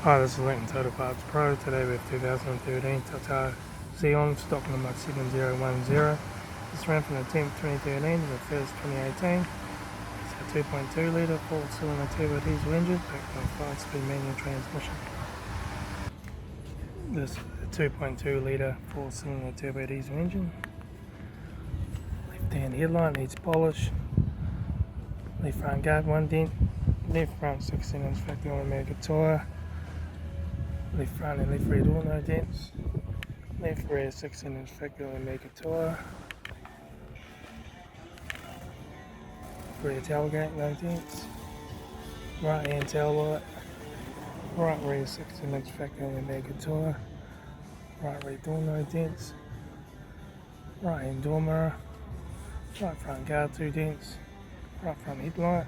Hi, this is Litre Total Parts Pro. Today we have 2013 Tata Xenon, stock number 7010. This ran from the 10th 2013 to the 1st 2018. It's a 2.2 litre 4-cylinder turbo diesel engine backed by a 5-speed manual transmission. This is a 2.2 litre 4-cylinder turbo diesel engine. Left hand headlight needs polish. Left front guard 1 dent. Left front 16-inch factory American tyre. Left front and left rear door no dents. Left rear 16-inch factory American tyre. Rear tailgate no dents. Right hand taillight. Right rear 16-inch factory American tyre. Right rear door no dents. Right hand door mirror. Right front guard 2 dents. Right front headlight.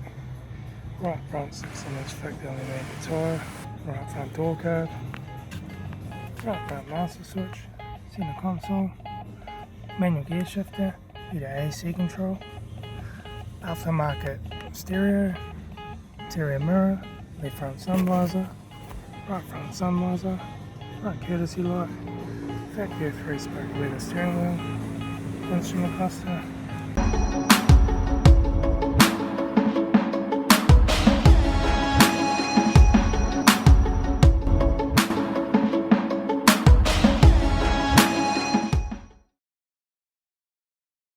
Right front 16-inch factory American tyre. Right front door card. Right front master switch, center console, manual gear shifter, heater AC control, aftermarket stereo, interior mirror, left front sun visor, right front sun visor, right courtesy light, factory 3-spoke leather steering wheel, instrument cluster,